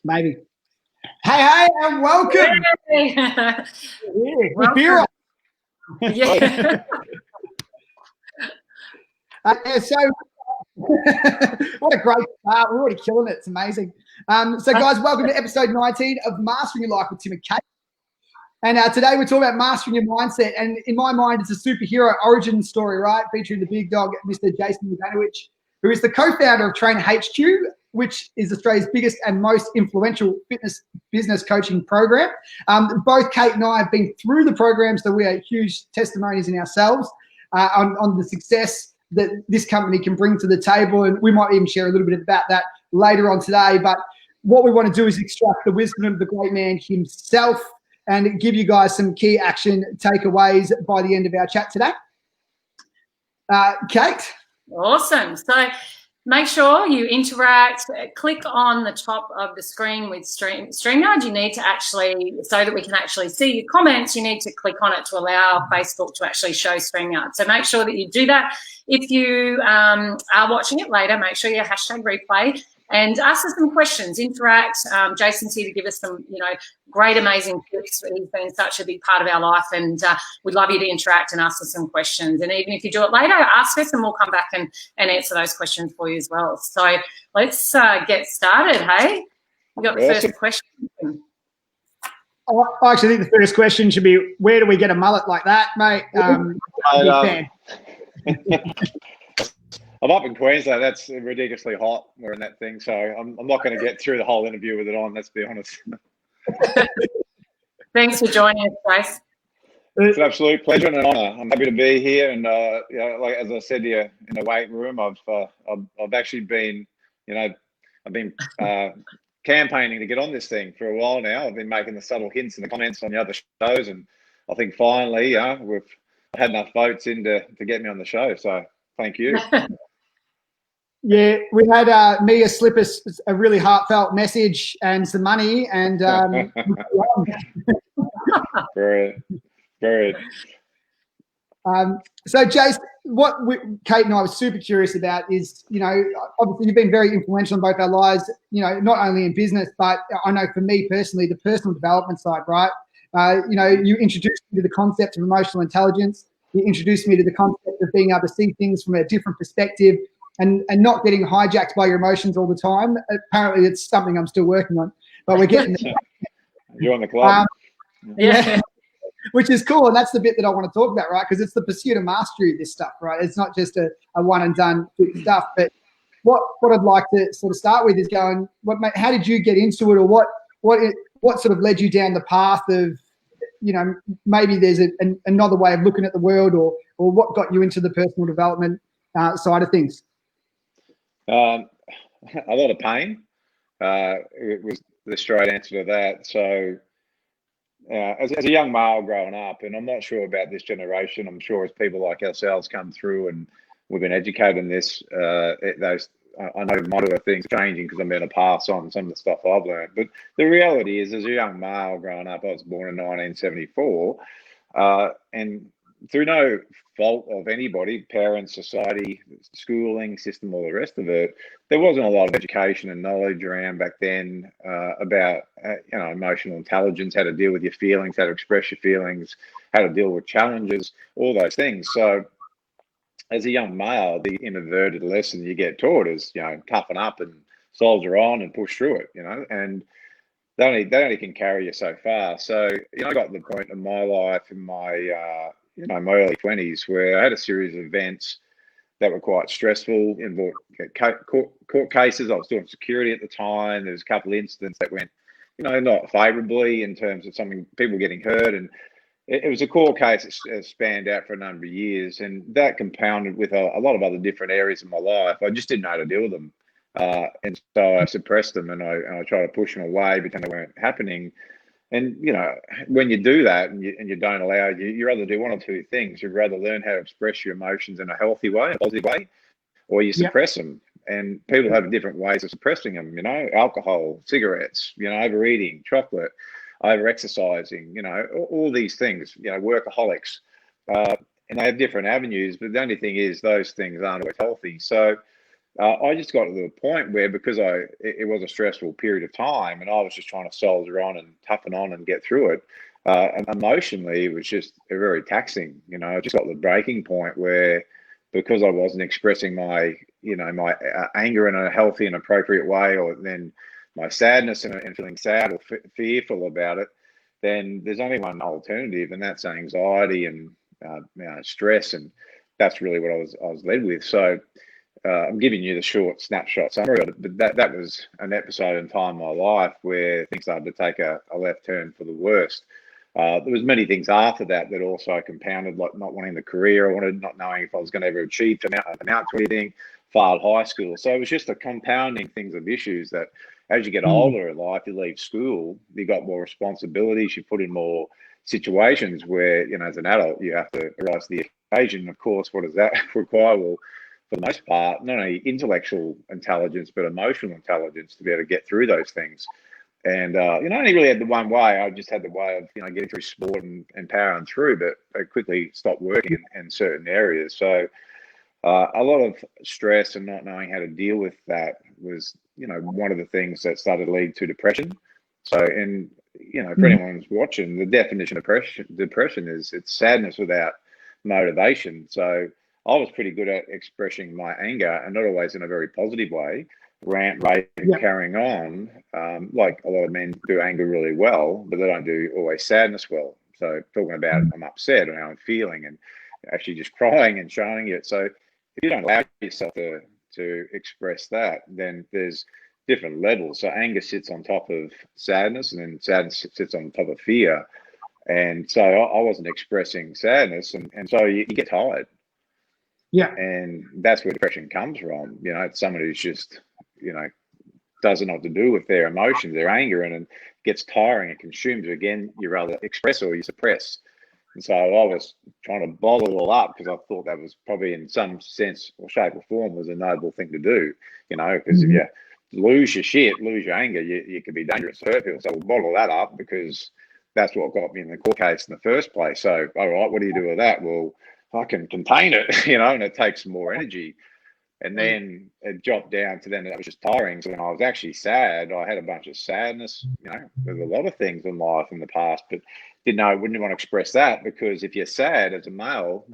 Maybe. Hey, and welcome. Hey. With beer. Yeah. So, what a great start. We're already killing it. It's amazing. So, guys, welcome to episode 19 of Mastering Your Life with Tim and Kate. And today we're talking about mastering your mindset. And in my mind, it's a superhero origin story, right? Featuring the big dog, Mr. Jason Ivanovic, who is the co-founder of Trainer HQ, which is Australia's biggest and most influential fitness business coaching program. Both Kate and I have been through the program, so we are huge testimonies in ourselves on the success that this company can bring to the table. And we might even share a little bit about that later on today. But what we want to do is extract the wisdom of the great man himself and give you guys some key action takeaways by the end of our chat today. Kate? Awesome. So make sure you interact, click on the top of the screen with StreamYard. You need to actually, so that we can actually see your comments, you need to click on it to allow Facebook to actually show StreamYard. So make sure that you do that. If you are watching it later, make sure you hashtag replay and ask us some questions, interact. Jason's here to give us some, great, amazing tips. He's been such a big part of our life, and we'd love you to interact and ask us some questions. And even if you do it later, ask us and we'll come back and answer those questions for you as well. So let's get started, hey? We got the first question. I actually think the first question should be, where do we get a mullet like that, mate? I'm up in Queensland. That's ridiculously hot. We're in that thing, so I'm not going to get through the whole interview with it on. Let's be honest. Thanks for joining us, Grace. It's an absolute pleasure and an honour. I'm happy to be here, and like as I said to you in the weight room, I've actually been, I've been campaigning to get on this thing for a while now. I've been making the subtle hints in the comments on the other shows, and I think finally, we've had enough votes in to get me on the show. So thank you. Yeah, we had Mia slip us a really heartfelt message and some money, and very. So, Jace, Kate and I were super curious about is, obviously you've been very influential in both our lives, not only in business, but I know for me personally, the personal development side, right? You introduced me to the concept of emotional intelligence. You introduced me to the concept of being able to see things from a different perspective and not getting hijacked by your emotions all the time. Apparently, it's something I'm still working on, but we're getting there. You're on the club. Yeah. Which is cool, and that's the bit that I want to talk about, right? Because it's the pursuit of mastery of this stuff, right? It's not just a one and done stuff. But what I'd like to sort of start with is going, how did you get into it, or what sort of led you down the path of, maybe there's another way of looking at the world, or what got you into the personal development side of things? A lot of pain. It was the straight answer to that. So. As a young male growing up, and I'm not sure about this generation, I'm sure as people like ourselves come through and we've been educated in this, I know modern things are changing because I'm going to pass on some of the stuff I've learned. But the reality is, as a young male growing up, I was born in 1974, and through no fault of anybody, parents, society, schooling system, all the rest of it, there wasn't a lot of education and knowledge around back then about emotional intelligence, how to deal with your feelings, how to express your feelings, how to deal with challenges, all those things. So as a young male, the inadvertent lesson you get taught is, toughen up and soldier on and push through it, and they only can carry you so far. So, I got to the point in my life in my my early 20s where I had a series of events that were quite stressful, involved court cases. I was doing security at the time. There was a couple of incidents that went, not favourably in terms of people getting hurt. And it was a court case that spanned out for a number of years. And that compounded with a lot of other different areas of my life. I just didn't know how to deal with them. And so I suppressed them and I tried to push them away, pretend they weren't happening. And, when you do that and you don't allow, you rather do one or two things. You'd rather learn how to express your emotions in a healthy way, a positive way, or you suppress them. And people have different ways of suppressing them, alcohol, cigarettes, overeating, chocolate, over-exercising, all these things, workaholics. And they have different avenues, but the only thing is those things aren't always healthy. So I just got to the point where, because it was a stressful period of time, and I was just trying to soldier on and toughen on and get through it. And emotionally, it was just very taxing. I just got to the breaking point where, because I wasn't expressing my anger in a healthy and appropriate way, or then my sadness and feeling sad or fearful about it, then there's only one alternative, and that's anxiety and stress, and that's really what I was led with. So I'm giving you the short snapshot summary of it, but that was an episode in time in my life where things started to take a left turn for the worst. There was many things after that also compounded, like not wanting the career I wanted, not knowing if I was going to ever achieve to amount to anything, failed high school. So it was just a compounding things of issues that, as you get older in life, you leave school, you got more responsibilities, you put in more situations where, as an adult, you have to rise to the occasion. Of course, what does that require? Well, for the most part, not only intellectual intelligence, but emotional intelligence to be able to get through those things. And, I only really had the one way. I just had the way of, getting through sport and powering through, but I quickly stopped working in certain areas. So a lot of stress and not knowing how to deal with that was, one of the things that started to lead to depression. So, and, for anyone who's watching, the definition of depression is it's sadness without motivation. So I was pretty good at expressing my anger, and not always in a very positive way. Rant, rave, carrying on. Like a lot of men do anger really well, but they don't do always sadness well. So talking about I'm upset and how I'm feeling, and actually just crying and showing it. So if you don't allow yourself to express that, then there's different levels. So anger sits on top of sadness, and then sadness sits on top of fear. And so I wasn't expressing sadness, and so you get tired. Yeah. And that's where depression comes from. It's someone who's just, doesn't know what to do with their emotions, their anger, and it gets tiring and consumes you. Again, you rather express or you suppress. And so I was trying to bottle it all up, because I thought that was probably in some sense or shape or form was a noble thing to do, because if you lose your shit, lose your anger, you could be dangerous to hurt people. So we'll bottle that up, because that's what got me in the court case in the first place. So, all right, what do you do with that? Well, I can contain it, and it takes more energy. And then it dropped down to then it was just tiring. So when I was actually sad, I had a bunch of sadness, with a lot of things in life in the past, but wouldn't want to express that, because if you're sad as a male,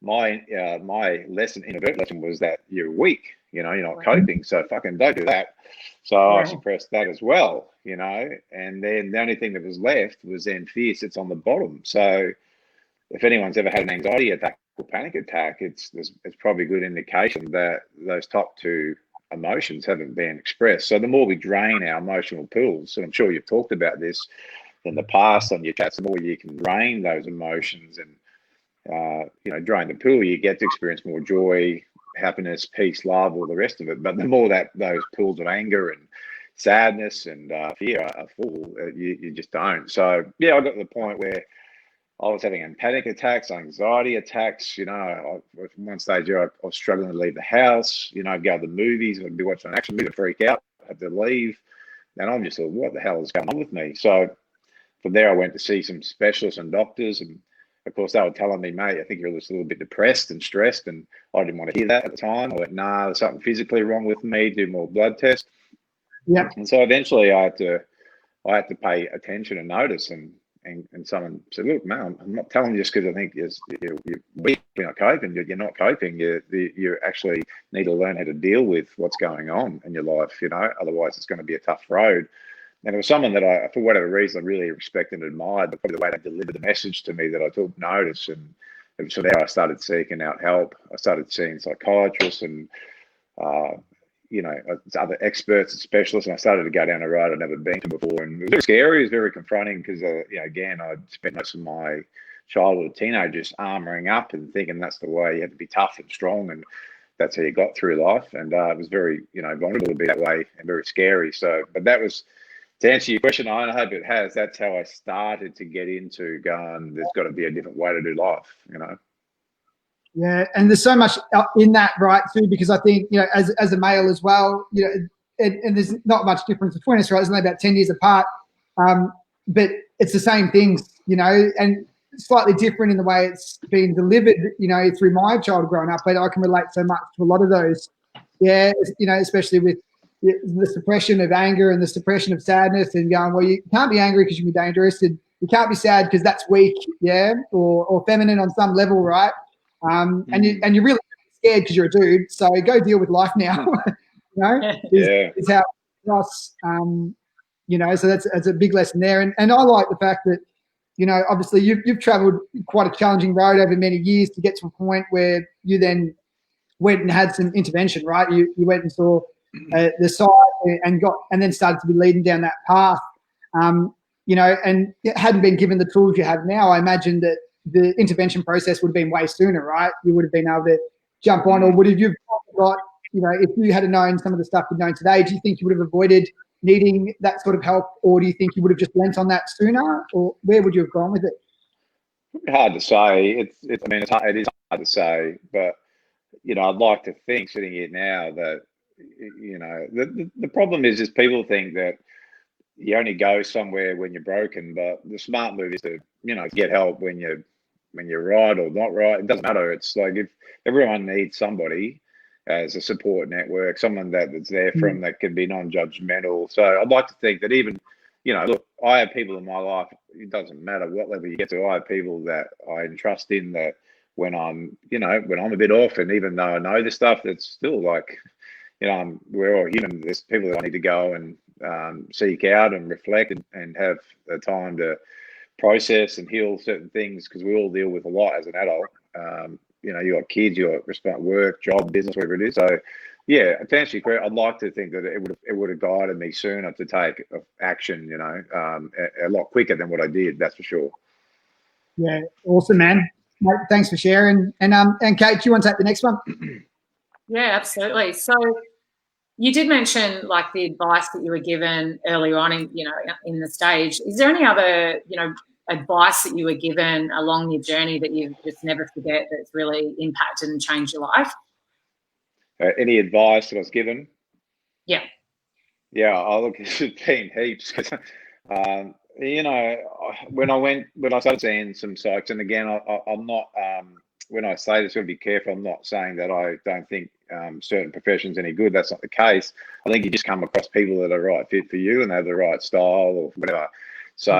my inadvertent lesson was that you're weak, you're not coping. So fucking don't do that. So I suppressed that as well, and then the only thing that was left was then fear sits on the bottom. So if anyone's ever had an anxiety attack or panic attack, it's probably a good indication that those top two emotions haven't been expressed. So the more we drain our emotional pools, and I'm sure you've talked about this in the past on your chats, the more you can drain those emotions and drain the pool, you get to experience more joy, happiness, peace, love, all the rest of it. But the more that those pools of anger and sadness and fear are full, you just don't. So yeah, I got to the point where I was having panic attacks, anxiety attacks. At one stage I was struggling to leave the house. I'd go to the movies, I'd be watching an action movie, I'd freak out, have to leave. And I'm just like, what the hell is going on with me? So from there, I went to see some specialists and doctors. And of course, they were telling me, mate, I think you're just a little bit depressed and stressed. And I didn't want to hear that at the time. I went, nah, there's something physically wrong with me, do more blood tests. Yeah. And so eventually I had to pay attention and notice. And someone said, look, man, I'm not telling you just because I think you're weak, you're not coping. You're not coping. You actually need to learn how to deal with what's going on in your life, otherwise it's going to be a tough road. And it was someone that I, for whatever reason, I really respected and admired, but probably the way they delivered the message to me that I took notice. And it was from there I started seeking out help. I started seeing psychiatrists and other experts and specialists, and I started to go down a road I'd never been to before. And it was very scary, it was very confronting, because, again, I'd spent most of my childhood, teenager, just armoring up and thinking that's the way you had to be tough and strong, and that's how you got through life. And it was very, vulnerable to be that way and very scary. So, but that was, to answer your question, I hope it has, that's how I started to get into going, there's got to be a different way to do life, Yeah, and there's so much in that, right, too, because I think, as a male as well, and there's not much difference between us, right? There's only about 10 years apart, but it's the same things, and slightly different in the way it's been delivered, through my child growing up, but I can relate so much to a lot of those Yeah, especially with the suppression of anger and the suppression of sadness, and going, well, you can't be angry because you can be dangerous, and you can't be sad because that's weak, yeah, or feminine on some level, right? And you're really scared because you're a dude, so go deal with life now. Is how us, so that's a big lesson there. And I like the fact that, obviously you've traveled quite a challenging road over many years to get to a point where you then went and had some intervention, right? You went and saw the site and then started to be leading down that path, and it hadn't been given the tools you have now. I imagine that the intervention process would have been way sooner, right? You would have been able to jump on, or would have you got, if you had known some of the stuff you've known today, do you think you would have avoided needing that sort of help, or do you think you would have just lent on that sooner, or where would you have gone with it? Hard to say. It is hard to say, but I'd like to think sitting here now that the problem is people think that you only go somewhere when you're broken, but the smart move is to get help when you're right or not right. It doesn't matter. It's like if everyone needs somebody as a support network, someone that's there from that can be non-judgmental. So I'd like to think that even, look, I have people in my life, it doesn't matter what level you get to, I have people that I entrust in that when I'm a bit off, and even though I know this stuff, it's still like, we're all human. There's people that I need to go and seek out and reflect and have the time to process and heal certain things, because we all deal with a lot as an adult. You got kids, you got work, job, business, whatever it is. So, yeah, to answer your question, I'd like to think that it would have guided me sooner to take action, a lot quicker than what I did. That's for sure. Yeah, awesome, man. Mate, thanks for sharing. And Kate, do you want to take the next one? Yeah, absolutely. So you did mention like the advice that you were given earlier on in the stage. Is there any other, advice that you were given along your journey that you just never forget that's really impacted and changed your life? Any advice that I was given? Yeah. Yeah, I look, it's been heaps because, when I started seeing some psychs, and again, I'm not, when I say this, I've got to be careful. I'm not saying that I don't think certain professions any good. That's not the case. I think you just come across people that are right fit for you and they have the right style or whatever. So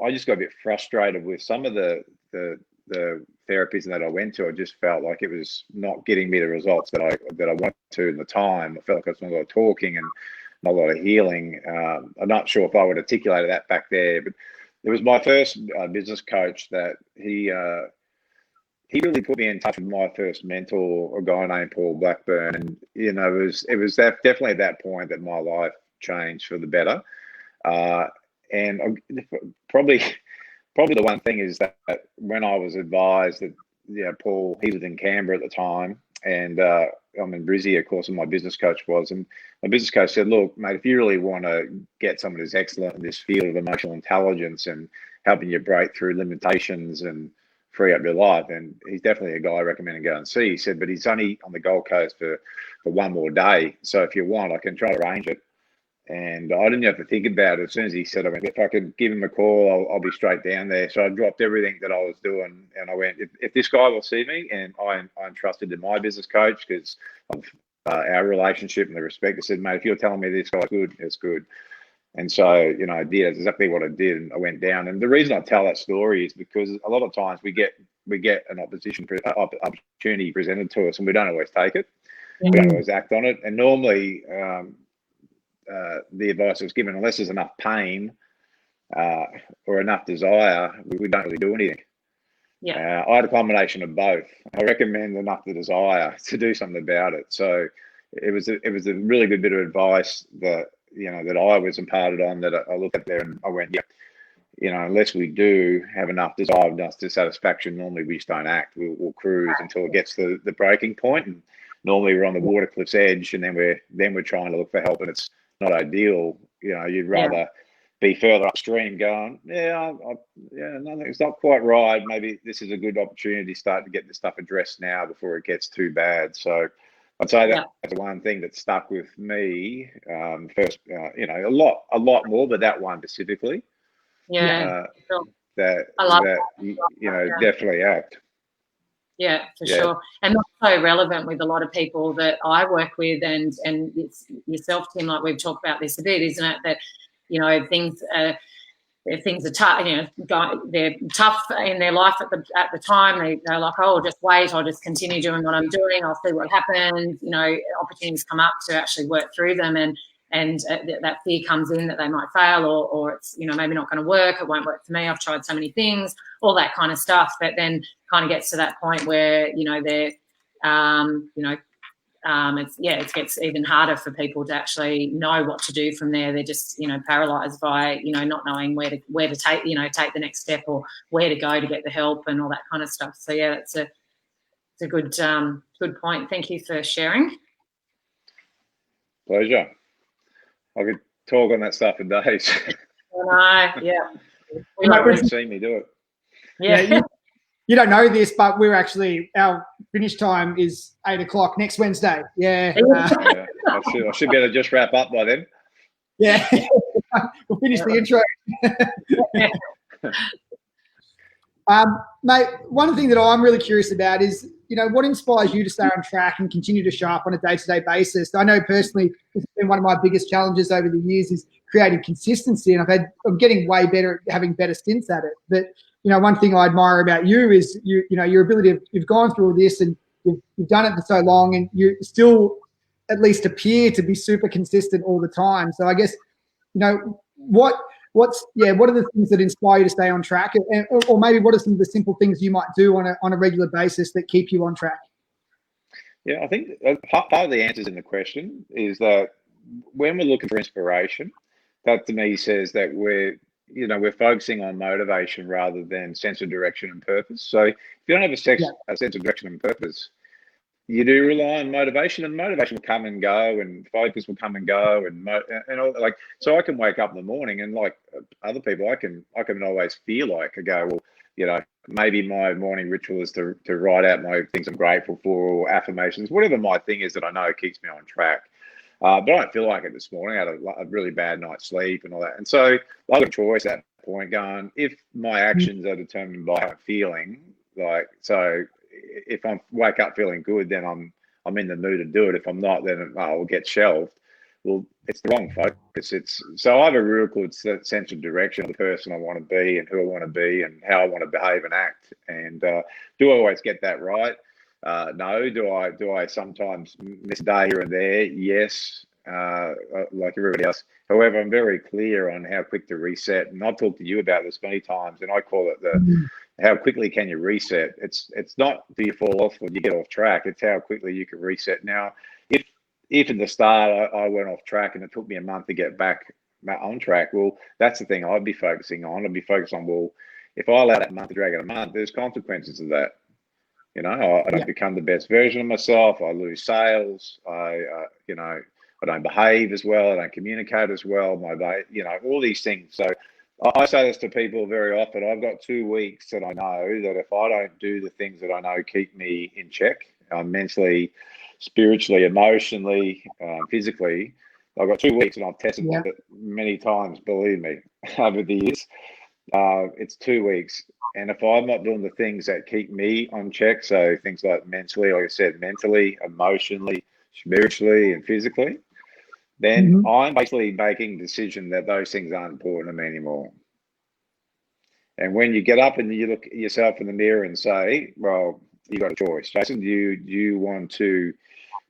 I just got a bit frustrated with some of the therapies that I went to. I just felt like it was not getting me the results that I wanted to in the time. I felt like I was doing a lot of talking and not a lot of healing. I'm not sure if I would articulate that back there, but it was my first business coach that he really put me in touch with my first mentor, a guy named Paul Blackburn. And, it was definitely at that point that my life changed for the better. And probably the one thing is that when I was advised that, Paul, he was in Canberra at the time, and I'm in Brizzy, of course, and my business coach was. And my business coach said, look, mate, if you really want to get someone who's excellent in this field of emotional intelligence and helping you break through limitations and free up your life, and he's definitely a guy I recommend and go and see. He said, but he's only on the Gold Coast for one more day. So if you want, I can try to arrange it. And I didn't have to think about it. As soon as he said, I went, if I could give him a call, I'll be straight down there. So I dropped everything that I was doing, and I went, if this guy will see me, and I entrusted in my business coach because of our relationship and the respect. I said, mate, if you're telling me this guy's good, it's good. And so, I did exactly what I did, and I went down. And the reason I tell that story is because a lot of times we get an opportunity presented to us, and we don't always take it. We don't always act on it. And normally, the advice I was given, unless there's enough pain or enough desire, we don't really do anything. Yeah. I had a combination of both. I recommend enough the desire to do something about it. So it was a really good bit of advice that that I was imparted on, that I looked at there and I went, yeah, unless we do have enough desire, enough dissatisfaction, normally we just don't act. We'll cruise until it gets to the breaking point, and normally we're on the water cliff's edge, and then we're trying to look for help, and it's not ideal. You'd rather be further upstream going, nothing, it's not quite right. Maybe this is a good opportunity to start to get this stuff addressed now before it gets too bad. So I'd say that's the one thing that stuck with me first. A lot more, but that one specifically. Yeah. That definitely act. Yeah, for Yeah. sure. And that's so relevant with a lot of people that I work with, and it's yourself, Tim, like we've talked about this a bit, isn't it? That, you know, things are tough, you know, they're tough in their life at the time. They're like, oh, I'll just wait, I'll just continue doing what I'm doing, I'll see what happens. You know, opportunities come up to actually work through them, and that fear comes in that they might fail, or it's, you know, maybe not going to work, it won't work for me, I've tried so many things, all that kind of stuff. But then kind of gets to that point where, you know, they're, you know, it gets even harder for people to actually know what to do from there. They're just, you know, paralyzed by, you know, not knowing where to take, you know, take the next step, or where to go to get the help and all that kind of stuff. So yeah, it's a good point. Thank you for sharing. Pleasure. I could talk on that stuff for days. I know, yeah. You haven't seen me do it. Yeah. You don't know this, but we're actually, our finish time is 8 o'clock next Wednesday. Yeah. Yeah, I should be able to just wrap up by then. Yeah. We'll finish the intro. Mate, one thing that I'm really curious about is, you know, what inspires you to stay on track and continue to show up on a day-to-day basis? I know personally, this has been one of my biggest challenges over the years, is creating consistency, and I'm getting way better at having better stints at it. But, you know, one thing I admire about you is you know, your ability you've gone through all this, and you've done it for so long, and you still at least appear to be super consistent all the time. So I guess, you know, what are the things that inspire you to stay on track, or maybe what are some of the simple things you might do on a regular basis that keep you on track? Yeah, I think part of the answers in the question is that when we're looking for inspiration, that to me says that we're focusing on motivation rather than sense of direction and purpose. So if you don't have a sense of direction and purpose, you do rely on motivation, and motivation will come and go, and focus will come and go, and all, like, so I can wake up in the morning, and like other people, I can always feel like I go, well, you know, maybe my morning ritual is to write out my things I'm grateful for, or affirmations, whatever my thing is that I know keeps me on track. But I don't feel like it this morning. I had a really bad night's sleep and all that. And so I got a choice at that point going, if my actions are determined by how I'm feeling, like, so if I wake up feeling good, then I'm in the mood to do it. If I'm not, then I'll get shelved. Well, it's the wrong focus. So I have a real good sense of direction of the person I want to be, and who I want to be, and how I want to behave and act. And do I always get that right? No. Do I sometimes miss a day here and there? Yes, like everybody else. However, I'm very clear on how quick to reset, and I've talked to you about this many times, and I call it how quickly can you reset. It's not do you fall off or you get off track. It's how quickly you can reset. Now, if at the start I went off track and it took me a month to get back on track, well, that's the thing I'd be focusing on. I'd be focused on, well, if I allow that month to drag out a month, there's consequences of that. You know, I don't become the best version of myself. I lose sales. I don't behave as well. I don't communicate as well. All these things. So I say this to people very often. I've got 2 weeks that I know that if I don't do the things that I know keep me in check, mentally, spiritually, emotionally, physically, I've got 2 weeks, and I've tested it many times, believe me, over the years. It's 2 weeks. And if I'm not doing the things that keep me on check, so things like mentally, like I said, mentally, emotionally, spiritually, and physically, then I'm basically making the decision that those things aren't important to me anymore. And when you get up and you look at yourself in the mirror and say, well, you got a choice, Jason. Do you want to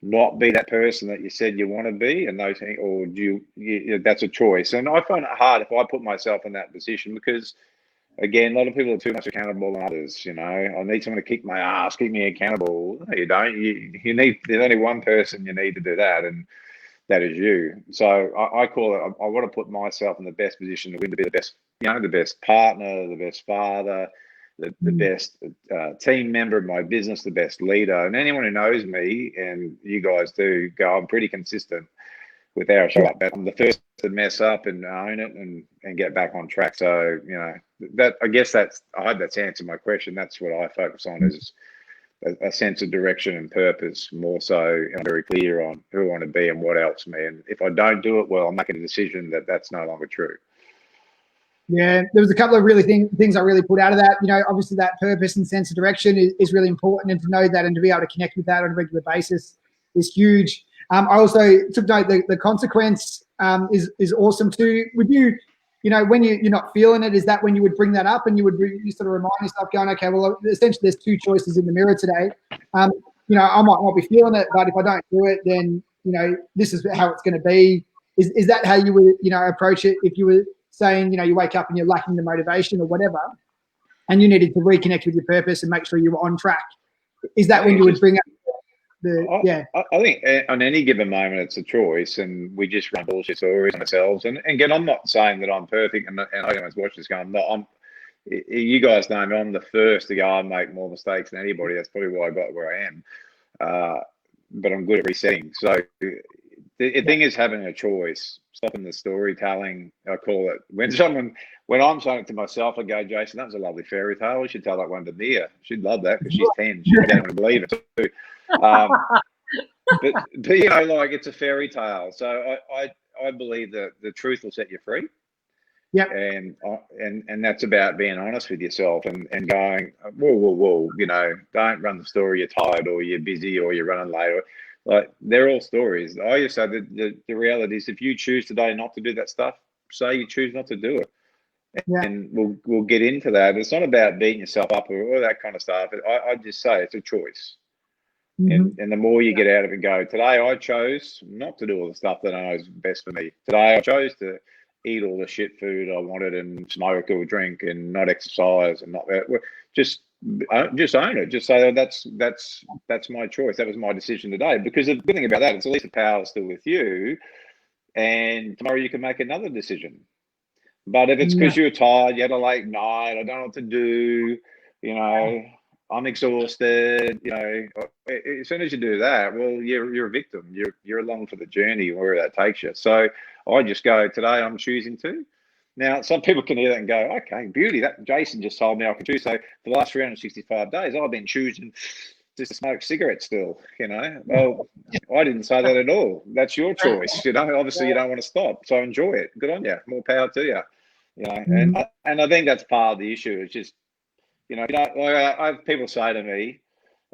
not be that person that you said you want to be, and those things, or do you that's a choice. And I find it hard if I put myself in that position, because again, a lot of people are too much accountable than others. You know, I need someone to kick my ass, keep me accountable. No, you don't. You need. There's only one person you need to do that, and that is you. So I call it. I want to put myself in the best position to win, to be the best. You know, the best partner, the best father, the best team member of my business, the best leader. And anyone who knows me, and you guys do, go, I'm pretty consistent with how I show up. I'm the first to mess up and own it and get back on track. So, you know, that, I guess I hope that's answered my question. That's what I focus on, is a sense of direction and purpose, more so. I'm very clear on who I want to be and what helps me. And if I don't do it well, I'm making a decision that that's no longer true. Yeah, there was a couple of really things I really pulled out of that. You know, obviously that purpose and sense of direction is really important, and to know that and to be able to connect with that on a regular basis is huge. I also took note the consequence is awesome too. Would you, you know, when you're not feeling it, is that when you would bring that up and you would you sort of remind yourself, going, okay, well, essentially there's two choices in the mirror today. You know, I might not be feeling it, but if I don't do it, then, you know, this is how it's going to be. Is that how you would, you know, approach it if you were saying, you know, you wake up and you're lacking the motivation or whatever, and you needed to reconnect with your purpose and make sure you were on track? Is that when you would bring up I think on any given moment it's a choice, and we just run bullshit stories on ourselves. And again, I'm not saying that I'm perfect, and I always watch this going, no, you guys know me, I'm the first to go, I make more mistakes than anybody. That's probably why I got where I am. But I'm good at resetting. So the thing is having a choice, stopping the storytelling, I call it. When I'm saying it to myself, I go, Jason, that was a lovely fairy tale. We should tell that one to Mia. She'd love that because she's 10. She don't want to believe it too. But you know, like, it's a fairy tale. So I believe that the truth will set you free. Yeah. And that's about being honest with yourself and going, whoa, you know, don't run the story you're tired or you're busy or you're running late. Like, they're all stories. I just say that the reality is, if you choose today not to do that stuff, say you choose not to do it. Yeah. And we'll get into that. It's not about beating yourself up or all that kind of stuff. I just say it's a choice. And the more you get out of it, go, today I chose not to do all the stuff that I know is best for me. Today I chose to eat all the shit food I wanted and smoke or drink and not exercise and not just own it. Just say that's my choice. That was my decision today. Because the good thing about that, it's at least the power is still with you, and tomorrow you can make another decision. But if it's because you're tired, you had a late night, I don't know what to do, you know, I'm exhausted, you know, as soon as you do that, well, you're a victim. You're along for the journey where that takes you. So I just go, today I'm choosing to. Now, some people can hear that and go, okay, beauty, that Jason just told me I can choose. So for the last 365 days, I've been choosing just to smoke cigarettes still, you know. Well, I didn't say that at all. That's your choice, you know. Obviously, you don't want to stop, so enjoy it. Good on you. More power to you, you know. And I think that's part of the issue. It's just, you know, like I have people say to me,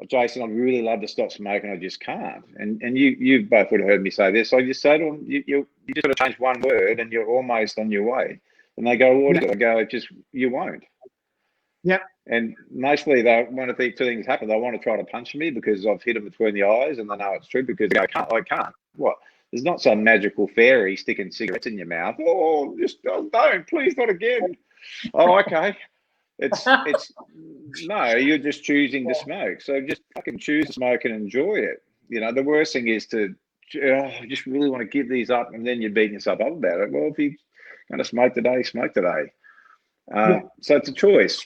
Jason, I'd really love to stop smoking, I just can't. And you both would have heard me say this. I just say to them, you just got to change one word and you're almost on your way. And they go, what is it? I go, you won't. Yep. And mostly one of the two things happen. They want to try to punch me because I've hit them between the eyes, and they know it's true because they go, I can't. What? There's not some magical fairy sticking cigarettes in your mouth. Oh, don't, please, not again. Oh, okay. It's no, you're just choosing to smoke. So just fucking choose to smoke and enjoy it. You know, the worst thing is to just really want to give these up, and then you're beating yourself up about it. Well, if you're going to smoke today, smoke today. So it's a choice.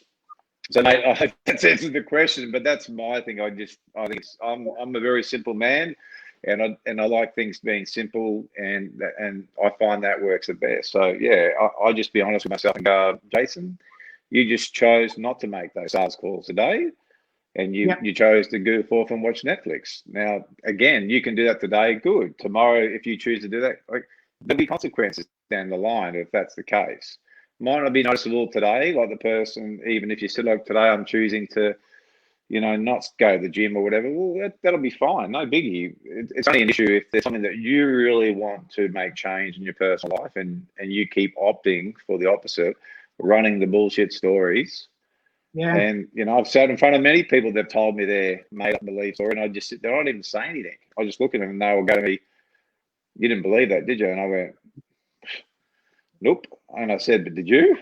So mate, I hope that answers the question, but that's my thing. I think I'm a very simple man, and I like things being simple, and I find that works the best. So yeah, I just be honest with myself and go, Jason, you just chose not to make those sales calls today, and you chose to goof off and watch Netflix. Now, again, you can do that today. Good. Tomorrow, if you choose to do that, there'll be consequences down the line if that's the case. Might not be noticeable today, like the person, even if you said, like, today I'm choosing to, you know, not go to the gym or whatever, well, that'll be fine. No biggie. It's only an issue if there's something that you really want to make change in your personal life, and you keep opting for the opposite, running the bullshit stories. Yeah. And, you know, I've sat in front of many people that have told me their made up belief story, and I just sit there, I don't even say anything. I just look at them and they will go to me, you didn't believe that, did you? And I went, nope. And I said, but did you?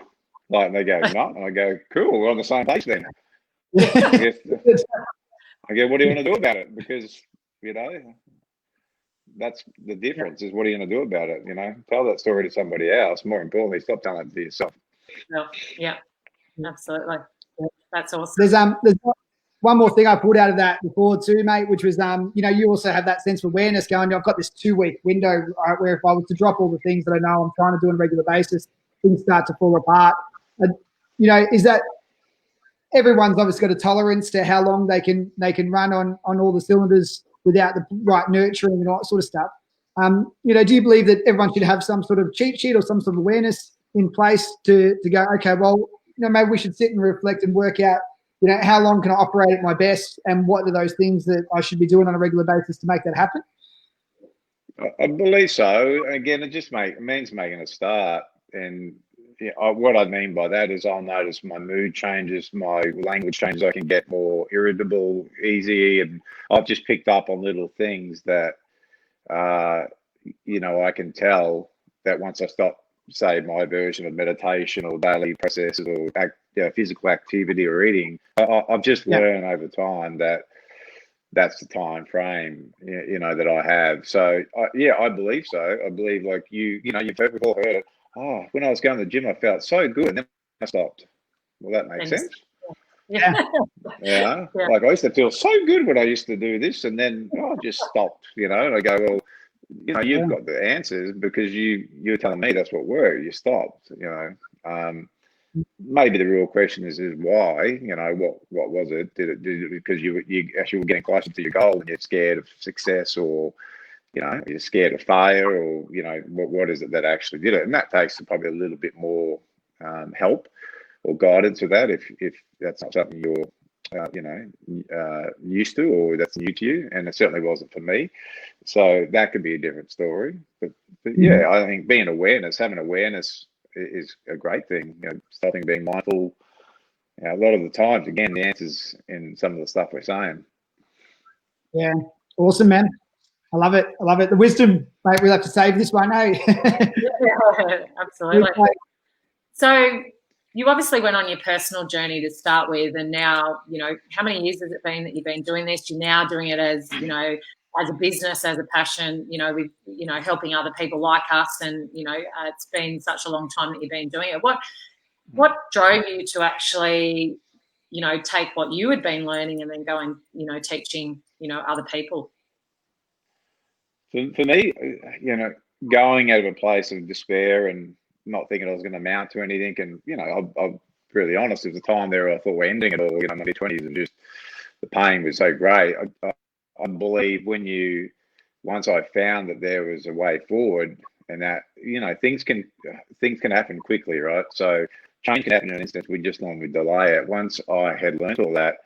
Like, and they go, no. And I go, cool, we're on the same page then. I go, what do you want to do about it? Because, you know, that's the difference, is what are you going to do about it? You know, tell that story to somebody else. More importantly, stop telling it to yourself. Yeah, absolutely. That's awesome. There's one more thing I pulled out of that before too, mate, which was, you know, you also have that sense of awareness going, I've got this 2-week window where if I was to drop all the things that I know I'm trying to do on a regular basis, things start to fall apart. And, you know, is that everyone's obviously got a tolerance to how long they can run on all the cylinders without the right nurturing and all that sort of stuff. You know, do you believe that everyone should have some sort of cheat sheet or some sort of awareness in place to go, okay, well, maybe we should sit and reflect and work out, how long can I operate at my best, and what are those things that I should be doing on a regular basis to make that happen? I believe so. Again, it just means making a start. And what I mean by that is I'll notice my mood changes, my language changes. I can get more irritable, easy, and I've just picked up on little things that, I can tell that once I stop, say, my version of meditation or daily processes or physical activity or eating, I've just learned over time that that's the time frame, that I have. So I believe so. I believe, like we've all heard it. Oh, when I was going to the gym, I felt so good, and then I stopped. Well, that makes sense. Yeah. Like I used to feel so good when I used to do this, and then I just stopped. And I go, well, you've got the answers because you're telling me that's what worked. You stopped. Maybe the real question is why? What was it? Did it because you actually were getting closer to your goal and you're scared of success, or you're scared of failure, or what is it that actually did it? And that takes probably a little bit more help or guidance with that if that's not something you're used to, or that's new to you. And it certainly wasn't for me, so that could be a different story. But yeah, I think having awareness is a great thing. Stopping being mindful. A lot of the times, again, the answers in some of the stuff we're saying. Yeah, awesome, man. I love it. The wisdom, mate. We'll have to save this one, eh? Yeah, absolutely. So you obviously went on your personal journey to start with, and now, how many years has it been that you've been doing this? You're now doing it as, as a business, as a passion, with, helping other people like us. And, it's been such a long time that you've been doing it. What drove you to actually, take what you had been learning and then go and, teaching, other people? For me, going out of a place of despair and not thinking I was going to amount to anything, and I'm really honest. There was a time there I thought we're ending it all. My mid-20s, and just the pain was so great. I believe once I found that there was a way forward, and that things can happen quickly, right? So change can happen in an instant. We just normally delay it. Once I had learned all that,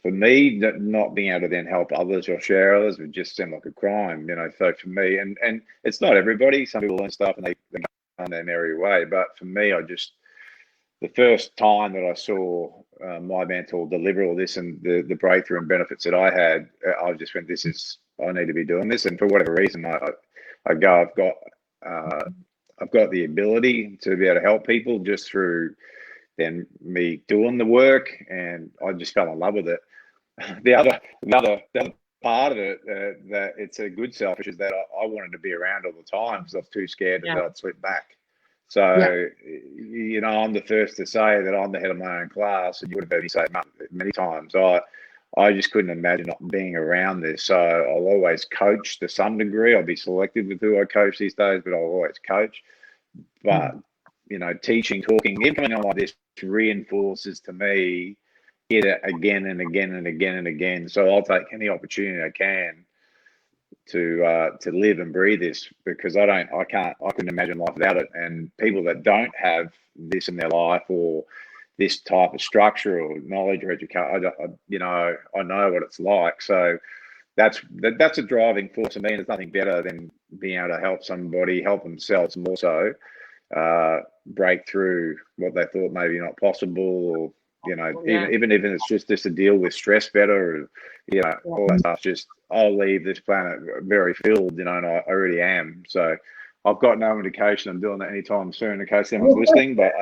for me, not being able to then help others or share others would just seem like a crime, So for me, and it's not everybody. Some people learn stuff and they go on their merry way. But for me, the first time that I saw my mentor deliver all this and the breakthrough and benefits that I had, I just went, I need to be doing this. And for whatever reason, I've got the ability to be able to help people just through then me doing the work, and I just fell in love with it. The other part of it that it's a good selfish is that I wanted to be around all the time because I was too scared that I'd slip back. So, I'm the first to say that I'm the head of my own class, and you would have heard me say it many times. I just couldn't imagine not being around this. So I'll always coach to some degree. I'll be selective with who I coach these days, but I'll always coach. But, teaching, talking, even coming on like this reinforces to me it again and again and again and again. So I'll take any opportunity I can to live and breathe this, because I couldn't imagine life without it. And people that don't have this in their life, or this type of structure or knowledge or education, I know what it's like. So that's a driving force for me, and there's nothing better than being able to help somebody help themselves more so, break through what they thought maybe not possible, or even if it's just to deal with stress better, or all that stuff. Just I'll leave this planet very filled, and I already am. So I've got no indication I'm doing that anytime soon, in case anyone's listening. But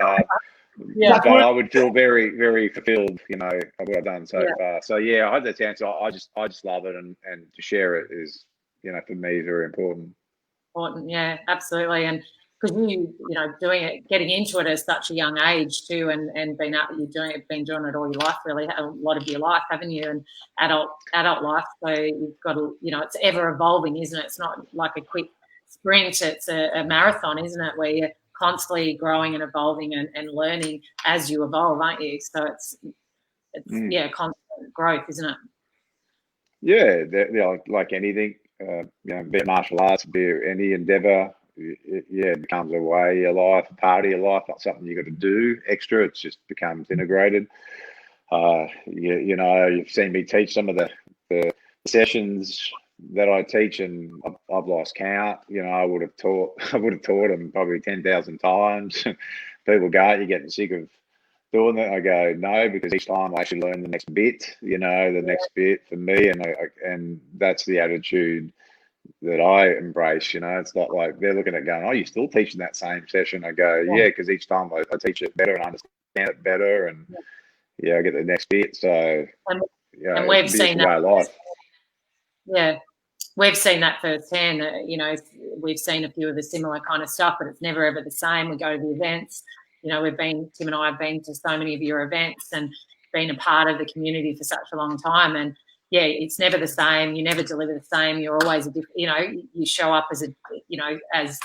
but I would feel very, very fulfilled, of what I've done so far. So I hope that's the answer. I just love it, and to share it is, for me, very important. Important, yeah, absolutely. And because doing it, getting into it at such a young age too, and been doing it all your life, really, a lot of your life, haven't you? And adult life, so you've got to, it's ever evolving, isn't it? It's not like a quick sprint; it's a marathon, isn't it? Where you're constantly growing and evolving and learning as you evolve, aren't you? So it's constant growth, isn't it? Yeah, like anything, be it martial arts, be it any endeavor. it becomes a way of your life, a part of your life, not something you got to do extra. It just becomes integrated. You've seen me teach some of the sessions that I teach, and I've lost count. I would have taught them probably 10,000 times. People go, "You're getting sick of doing that?" I go, "No, because each time I actually learn the next bit. The next bit for me, and that's the attitude that I embrace. It's not like they're looking at going, "Oh, you're still teaching that same session." I go, "Yeah, because each time I teach it better and understand it better, and I get the next bit." So and we've seen that. Life. Yeah, we've seen that firsthand. We've seen a few of the similar kind of stuff, but it's never ever the same. We go to the events. Tim and I have been to so many of your events and been a part of the community for such a long time. And yeah, it's never the same. You never deliver the same. You're always a different. You show up as as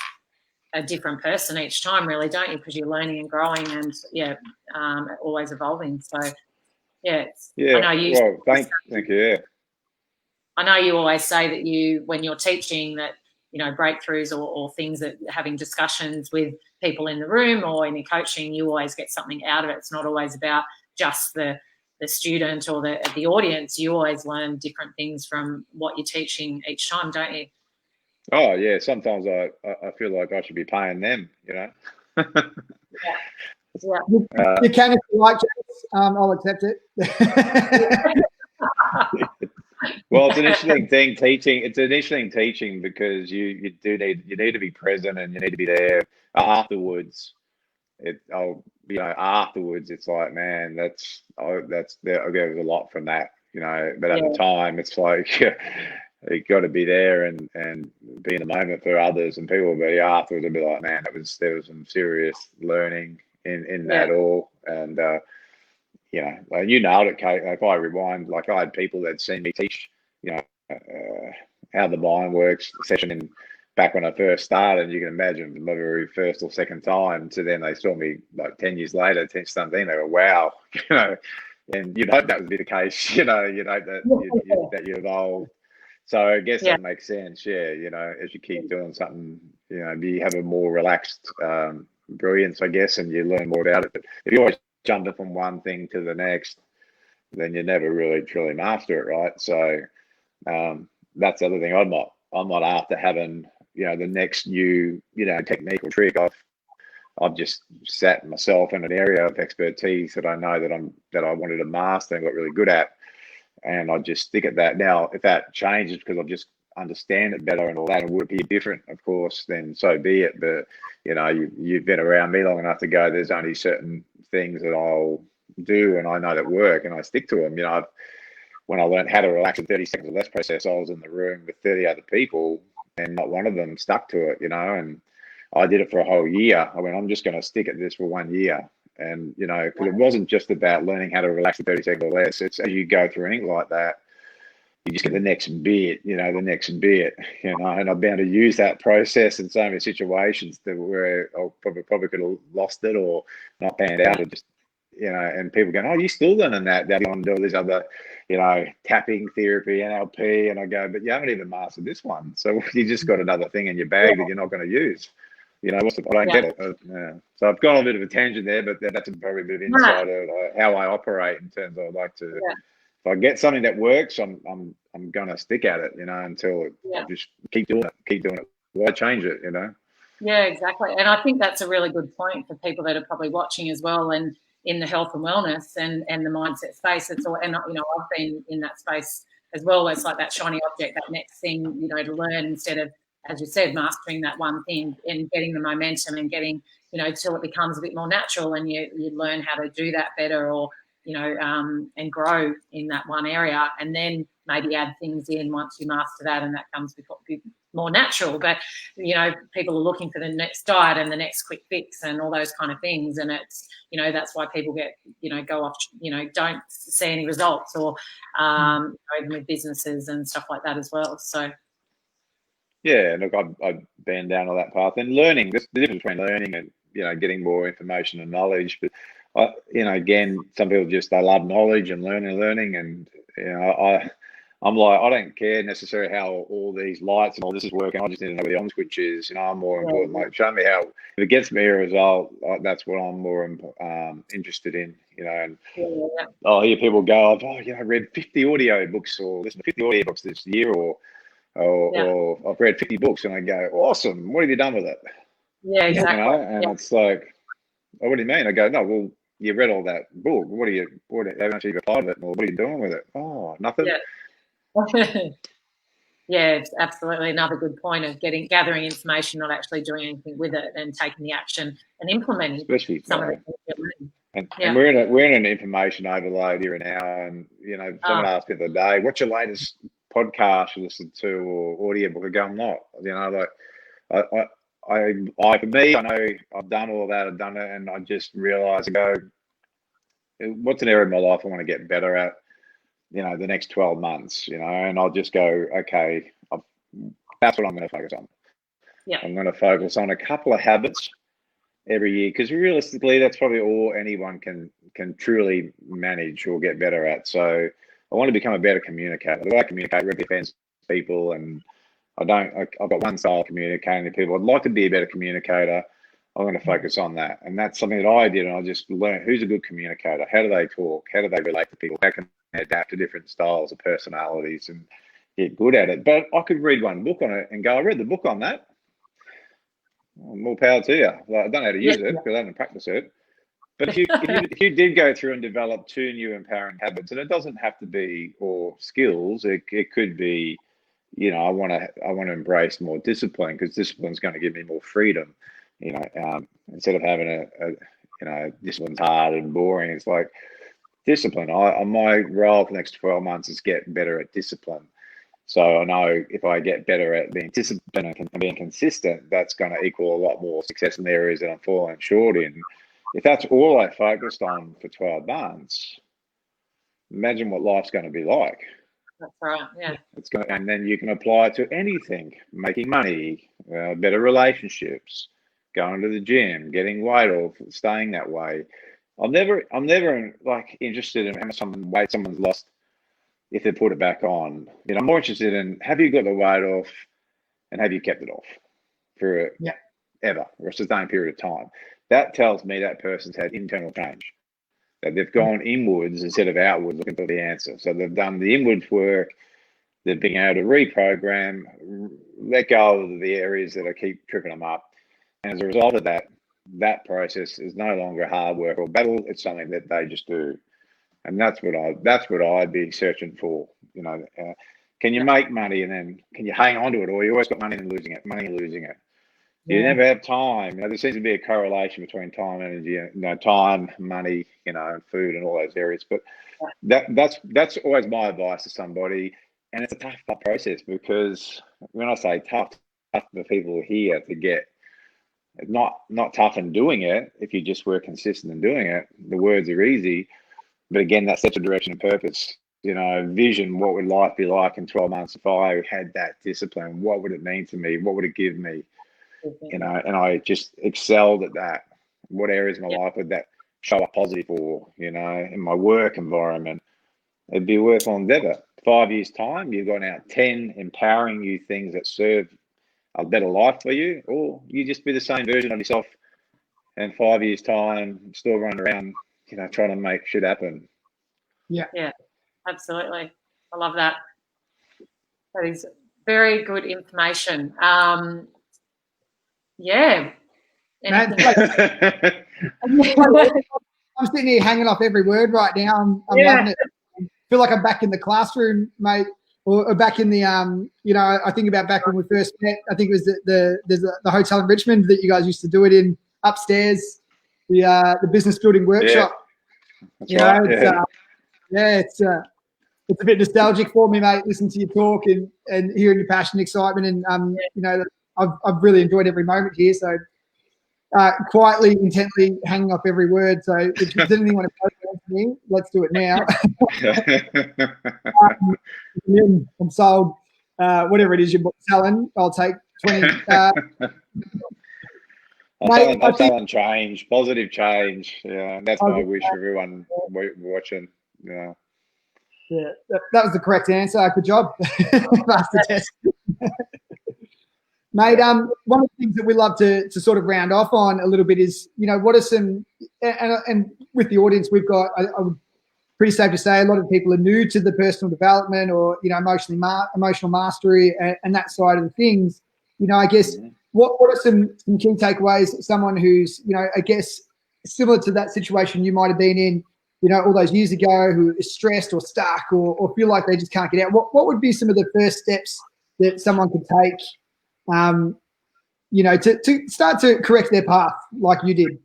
a different person each time, really, don't you? Because you're learning and growing, and always evolving. So yeah, I know you. Well, thank you. Yeah. I know you always say that when you're teaching that, breakthroughs or things that having discussions with people in the room or in your coaching, you always get something out of it. It's not always about just the student or the audience. You always learn different things from what you're teaching each time, don't you? Oh yeah. Sometimes I feel like I should be paying them, Yeah. You can if you like, James. I'll accept it. Well, it's an interesting thing teaching. It's an interesting teaching because you need to be present and you need to be there afterwards. Afterwards, it's like, man, there was a lot from that, But at the time, it's like you got to be there and be in the moment for others, and people will be afterwards. They'll be like, man, there was some serious learning in that all, and. You nailed it, Kate. If I rewind, like I had people that seen me teach, how the mind works session back when I first started. You can imagine my very first or second time. So then they saw me like 10 years later teach something. They go, "Wow," and you'd hope that would be the case. You'd hope that you evolve. So I guess that makes sense. Yeah, as you keep doing something, you have a more relaxed brilliance, I guess, and you learn more about it. But if you always jumping from one thing to the next, then you never really truly master it, right? So that's the other thing. I'm not after having the next new technique or trick. I've just sat myself in an area of expertise that I know that I wanted to master and got really good at, and I just stick at that. Now, if that changes because I just understand it better and all that, and would it be different, of course, then so be it. But you've been around me long enough to go, there's only certain things that I'll do and I know that work and I stick to them. When I learned how to relax in 30 seconds or less process, I was in the room with 30 other people and not one of them stuck to it, and I did it for a whole year. I went, I'm just going to stick at this for 1 year. And, because it wasn't just about learning how to relax in 30 seconds or less. It's as you go through anything like that, you just get the next bit, and I've been able to use that process in so many situations where I probably could have lost it or not panned out, or just, and people going, "Oh, you're still learning that you want to do all this other, tapping therapy, NLP," and I go, "But you haven't even mastered this one, so you just got another thing in your bag that you're not going to use." What's the point? I don't get it. So I've gone a bit of a tangent there, but that's probably a bit of insight of how I operate in terms of I like to. Yeah. If I get something that works, I'm gonna stick at it, until I just keep doing it. Why change it, Yeah, exactly. And I think that's a really good point for people that are probably watching as well, and in the health and wellness and the mindset space. I've been in that space as well. It's like that shiny object, that next thing, to learn, instead of, as you said, mastering that one thing and getting the momentum and getting, till it becomes a bit more natural and you learn how to do that better, or and grow in that one area, and then maybe add things in once you master that, and that comes more natural. But people are looking for the next diet and the next quick fix and all those kind of things, and it's that's why people get go off, don't see any results, or even with businesses and stuff like that as well. So yeah, look, I've been down on that path and learning. The difference between learning and getting more information and knowledge, but again, some people they love knowledge and learning, and I'm like, I don't care necessarily how all these lights and all this is working. I just need to know where the on switch is. I'm more important. Like, show me how. If it gets me a result, that's what I'm more interested in. And I'll hear people go, I read 50 audio books or listened to 50 audio books this year, or I've read 50 books, and I go, awesome. What have you done with it? Yeah, exactly. And it's like, oh, what do you mean? I go, no, well, you read all that book. What haven't you applied it? Or what are you doing with it? Oh, nothing. Yeah, it's absolutely another good point of gathering information, not actually doing anything with it, and taking the action and implementing especially some of the things you're learning. And we're in an information overload here now. And someone asked me the other day, "What's your latest podcast you listen to or audiobook?" I go, "I'm not." For me, I know I've done all that. I've done it, and I just realised, I go, "What's an area of my life I want to get better at?" The next 12 months, and I'll just go, okay, that's what I'm going to focus on. Yeah. I'm going to focus on a couple of habits every year, because realistically, that's probably all anyone can truly manage or get better at. So I want to become a better communicator. The way I communicate really offends people, and I've got one style of communicating to people. I'd like to be a better communicator. I'm going to focus on that. And that's something that I did, and I just learned who's a good communicator. How do they talk? How do they relate to people? How can they adapt to different styles of personalities and get good at it? But I could read one book on it and go, I read the book on that. Well, more power to you. Like, I don't know how to use it because I haven't practiced it. But if you did go through and develop 2 new empowering habits, and it doesn't have to be or skills, it could be, I want to embrace more discipline, because discipline is going to give me more freedom. Instead of having discipline's hard and boring, it's like discipline. My role for the next 12 months is get better at discipline. So I know if I get better at being disciplined and being consistent, that's going to equal a lot more success in the areas that I'm falling short in. If that's all I focused on for 12 months, imagine what life's going to be like. That's right. Yeah. And then you can apply it to anything: making money, better relationships, going to the gym, getting weight off, staying that way. I'm never like interested in how much weight someone's lost if they put it back on. I'm more interested in, have you got the weight off, and have you kept it off for ever, or a sustained period of time? That tells me that person's had internal change, that they've gone inwards instead of outwards looking for the answer. So they've done the inwards work. They've been able to reprogram, let go of the areas that keep tripping them up. And as a result of that process is no longer hard work or battle. It's something that they just do. And that's what I'd be searching for. Can you make money, and then can you hang on to it, or you always got money and losing it? You never have time. There seems to be a correlation between time, energy, time, money, and food and all those areas. But that's always my advice to somebody. And it's a tough process, because when I say tough for people here to get, not tough in doing it. If you just were consistent in doing it, the words are easy. But again, that sets a direction and purpose. Vision. What would life be like in 12 months if I had that discipline? What would it mean to me? What would it give me? And I just excelled at that. What areas of my life would that show up positive for? In my work environment, it'd be a worthwhile endeavor. 5 years time, you've got out 10 empowering you things that serve a better life for you, or you just be the same version of yourself in 5 years time, still running around, trying to make shit happen. Yeah, absolutely. I love that. That is very good information. Man, I'm sitting here hanging off every word right now. I'm loving it. I feel like I'm back in the classroom, mate, or back in the I think about back when we first met. I think it was the hotel in Richmond that you guys used to do it in, upstairs, the business building workshop. It's a bit nostalgic for me, mate, listening to you talk and hearing your passion, excitement, and I've really enjoyed every moment here. So quietly, intently hanging off every word. So if there's anything you want to post to me, let's do it now. I'm sold. Whatever it is you're selling, I'll take 20. I'm selling change, positive change. Yeah, that's my wish for everyone watching. Yeah, that was the correct answer. Good job. Passed the test. Mate, one of the things that we love to sort of round off on a little bit is, what are some, and with the audience we've got, I would pretty safe to say a lot of people are new to the personal development or, emotional mastery and that side of the things. I guess what are some key takeaways, someone who's, I guess, similar to that situation you might have been in, all those years ago, who is stressed or stuck or feel like they just can't get out. What would be some of the first steps that someone could take, to start to correct their path like you did?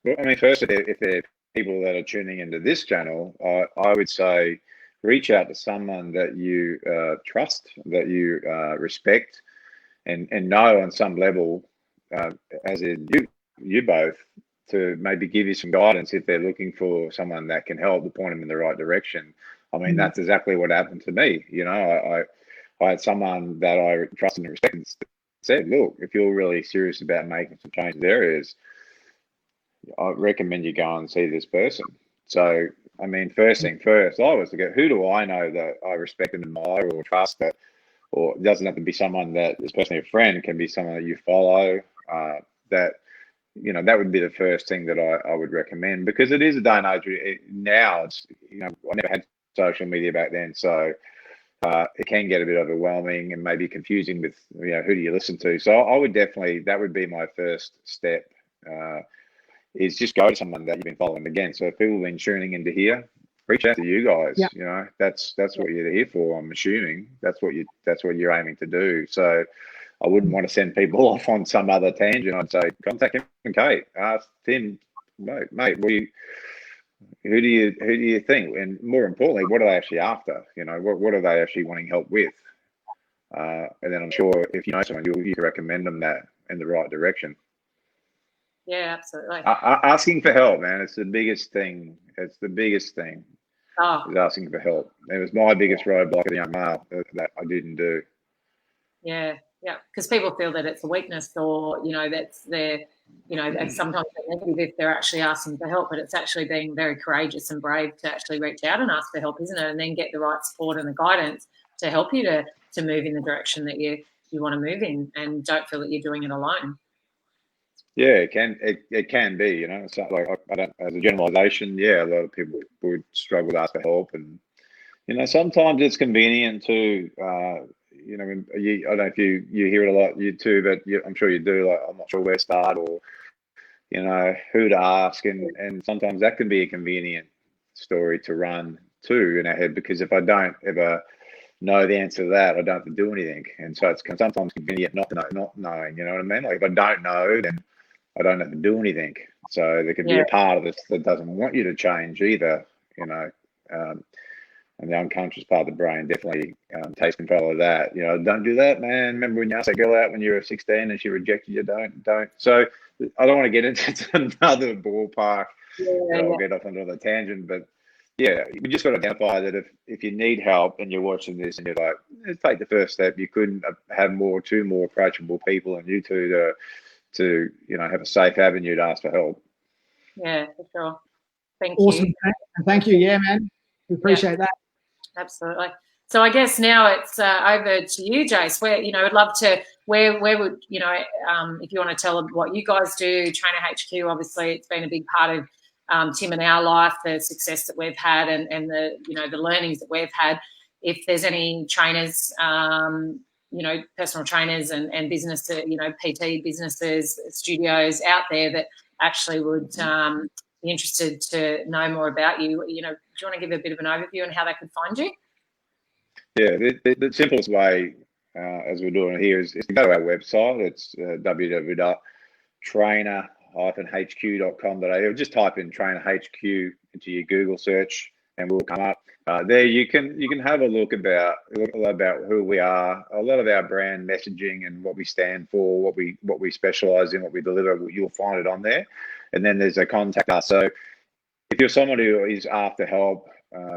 Well, I mean, first, if they're people that are tuning into this channel, I would say reach out to someone that you trust, that you respect, and know on some level, as in you both, to maybe give you some guidance if they're looking for someone that can help to point them in the right direction. I mean, that's exactly what happened to me. I had someone that I trusted and respected and said, look, if you're really serious about making some changes in areas, I recommend you go and see this person. So, I mean, first thing first, I was to go, who do I know that I respect and admire or trust that, or it doesn't have to be someone that is personally a friend, it can be someone that you follow, that would be the first thing that I would recommend, because it is a day and age. Now it's, I never had social media back then. So it can get a bit overwhelming and maybe confusing with, who do you listen to? So I would definitely, that would be my first step, is just go to someone that you've been following. Again, so if people have been tuning into here, reach out to you guys. Yeah. That's what you're here for. I'm assuming that's what you're aiming to do. So I wouldn't want to send people off on some other tangent. I'd say contact Tim and Kate. Ask Tim, mate, who do you think? And more importantly, what are they actually after? What are they actually wanting help with? And then I'm sure if you know someone, you can recommend them that in the right direction. Yeah, absolutely. Asking for help, man. It's the biggest thing. It's the biggest thing. Is asking for help. It was my biggest roadblock as a young male that I didn't do. Yeah, because people feel that it's a weakness, or that's their, and sometimes they're negative if they're actually asking for help, but it's actually being very courageous and brave to actually reach out and ask for help, isn't it? And then get the right support and the guidance to help you to move in the direction that you want to move in, and don't feel that you're doing it alone. Yeah, it can be, It's not like, I don't, as a generalization, a lot of people would struggle to ask for help, and sometimes it's convenient to, I don't know if you hear it a lot, you too, but I'm sure you do. Like, I'm not sure where to start, or who to ask, and sometimes that can be a convenient story to run too in our head, because if I don't ever know the answer to that, I don't have to do anything, and so it's sometimes convenient not knowing. You know what I mean? Like, if I don't know, then I don't have to do anything. So there could be a part of this that doesn't want you to change either. And the unconscious part of the brain definitely takes control of that. Don't do that, man. Remember when you asked that girl out when you were 16 and she rejected you? Don't. So I don't want to get into another ballpark. I'll get off onto another tangent. But yeah, you just got to identify that if you need help and you're watching this and you're like, let's take the first step. You couldn't have two more approachable people and you two to have a safe avenue to ask for help. Yeah, for sure. Thank you. Awesome. Thank you. Yeah, man. We appreciate that. Absolutely. So I guess now it's over to you, Jace. Where I'd love to. Where would if you want to tell what you guys do? Trainer HQ. Obviously, it's been a big part of Tim and our life, the success that we've had, and the the learnings that we've had. If there's any trainers, personal trainers and business, PT businesses, studios out there that actually would be interested to know more about you, do you want to give a bit of an overview on how they could find you? Yeah, the simplest way, as we're doing it here, is to go to our website. It's www.trainer-hq.com.au. Or just type in Trainer HQ into your Google search, and we'll come up. There you can have a look about who we are, a lot of our brand messaging and what we stand for, what we specialize in, what we deliver. You'll find it on there, and then there's a contact us. So if you're someone who is after help,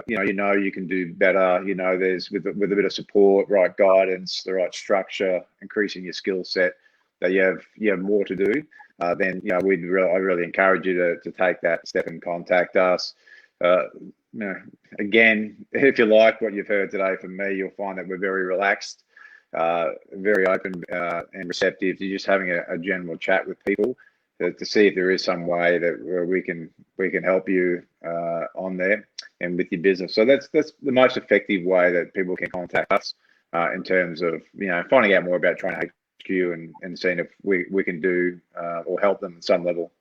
you can do better. There's with a bit of support, right guidance, the right structure, increasing your skill set, that you have more to do. Then I really encourage you to take that step and contact us. again, if you like what you've heard today from me, you'll find that we're very relaxed, very open and receptive to just having a general chat with people to see if there is some way that where we can help you on there and with your business. So that's the most effective way that people can contact us in terms of finding out more about Trainer HQ and seeing if we can do or help them at some level.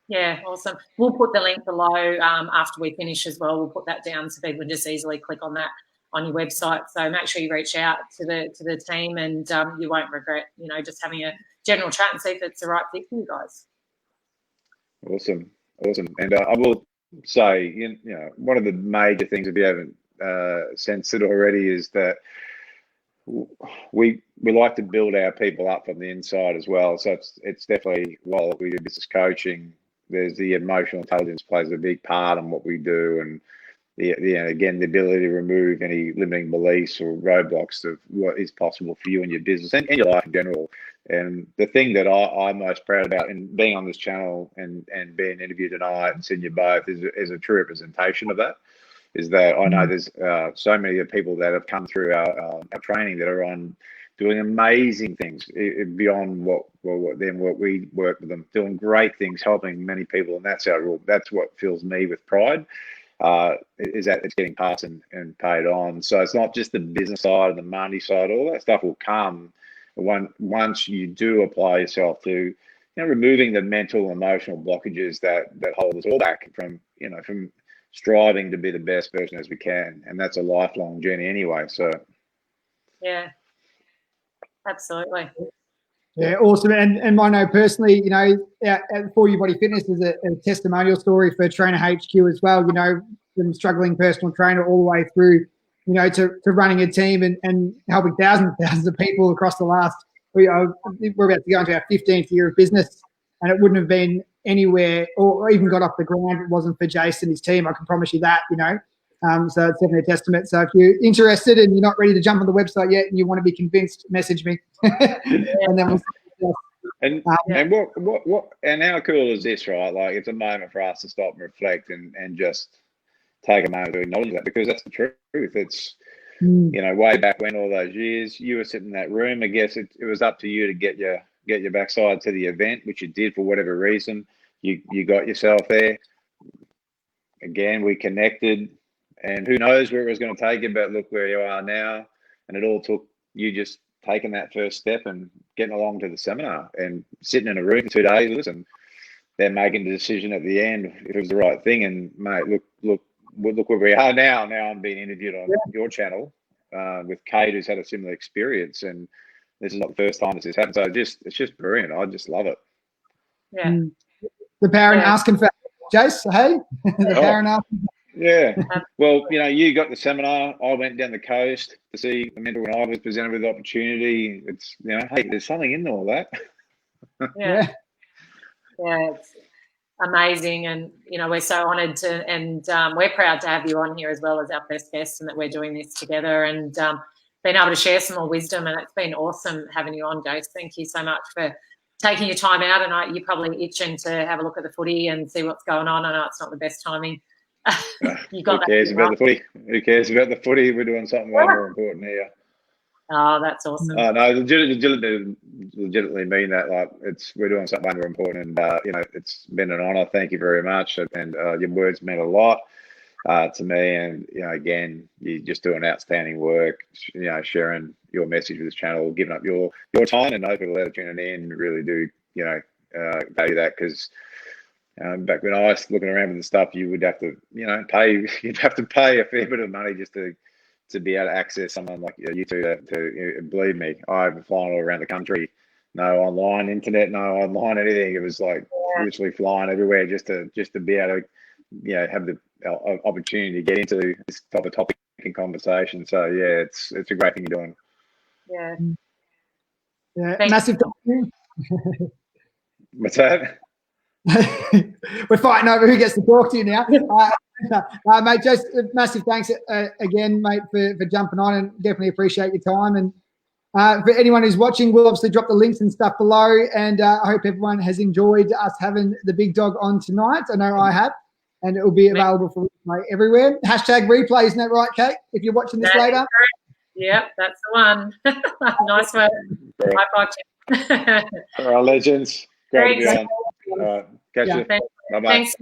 Yeah, awesome. We'll put the link below after we finish as well. We'll put that down so people can just easily click on that on your website. So make sure you reach out to the team, and you won't regret, just having a general chat and see if it's the right fit for you guys. Awesome. And I will say, one of the major things, if you haven't sensed it already, is that we like to build our people up from the inside as well. So it's definitely, while we do business coaching, there's the emotional intelligence plays a big part in what we do, and again, the ability to remove any limiting beliefs or roadblocks of what is possible for you and your business and your life in general. And the thing that I'm most proud about in being on this channel and being interviewed tonight and seeing you both is a true representation of that. Is that I know there's so many of the people that have come through our training that are on doing amazing things beyond what we work with them, doing great things, helping many people, and that's what fills me with pride. Is that it's getting passed and paid on. So it's not just the business side and the money side. All that stuff will come once you do apply yourself to removing the mental and emotional blockages that hold us all back from striving to be the best person as we can. And that's a lifelong journey anyway. So yeah, absolutely. Yeah, awesome. And I know personally, For Your Body Fitness is a testimonial story for Trainer HQ as well, from struggling personal trainer all the way through, to running a team and helping thousands of people across the last, we're about to go into our 15th year of business, and it wouldn't have been anywhere or even got off the ground if it wasn't for Jason and his team. I can promise you that, So it's definitely a testament. So if you're interested and you're not ready to jump on the website yet and you want to be convinced, message me. And then we'll and what and how cool is this, right? Like, it's a moment for us to stop and reflect and just take a moment to acknowledge that, because that's the truth. It's way back when, all those years, you were sitting in that room. I guess it was up to you to get your backside to the event, which you did for whatever reason. You got yourself there. Again, we connected. And who knows where it was going to take you, but look where you are now. And it all took you just taking that first step and getting along to the seminar and sitting in a room for 2 days with us, and then making the decision at the end if it was the right thing. And mate, look where we are now. Now I'm being interviewed on your channel with Kate, who's had a similar experience, and this is not the first time this has happened. So it's just brilliant. I just love it. Yeah. The parent asking for Jace, hey? The parent asking. Yeah. Well, you got the seminar. I went down the coast to see the mentor, and I was presented with the opportunity. It's, hey, there's something in all that. Yeah, it's amazing. And, we're so honoured to, and we're proud to have you on here as well as our first guest, and that we're doing this together and being able to share some more wisdom. And it's been awesome having you on, Jace. Thank you so much for taking your time out. And you're probably itching to have a look at the footy and see what's going on. I know it's not the best timing. Who cares about the footy? Who cares about the footy? We're doing something way more important here. Oh, that's awesome. No, legitimately mean that. Like, we're doing something way more important, and it's been an honour. Thank you very much, and your words meant a lot to me. And again, you just do an outstanding work. Sharing your message with this channel, giving up your time, and those people that are tuning in really do value that, because. Back when I was looking around with the stuff, you would have to, you'd have to pay a fair bit of money just to be able to access someone like you two. To believe me, I've flown all around the country, no online internet, no online anything. It was like literally flying everywhere just to be able to, have the opportunity to get into this type of topic and conversation. So yeah, it's a great thing you're doing. Yeah, massive. What's that? We're fighting over who gets to talk to you now. Mate, just massive thanks again, mate, for jumping on, and definitely appreciate your time. And for anyone who's watching, we'll obviously drop the links and stuff below. And I hope everyone has enjoyed us having the big dog on tonight. I know I have, and it will be available for mate, everywhere. Hashtag replay, isn't that right, Kate? If you're watching this That is later. correct. Yep, that's the one. Nice work. High five, Tim. All right, legends. Great to be Thanks. on. All right, catch you. Thanks. Bye-bye. Thanks.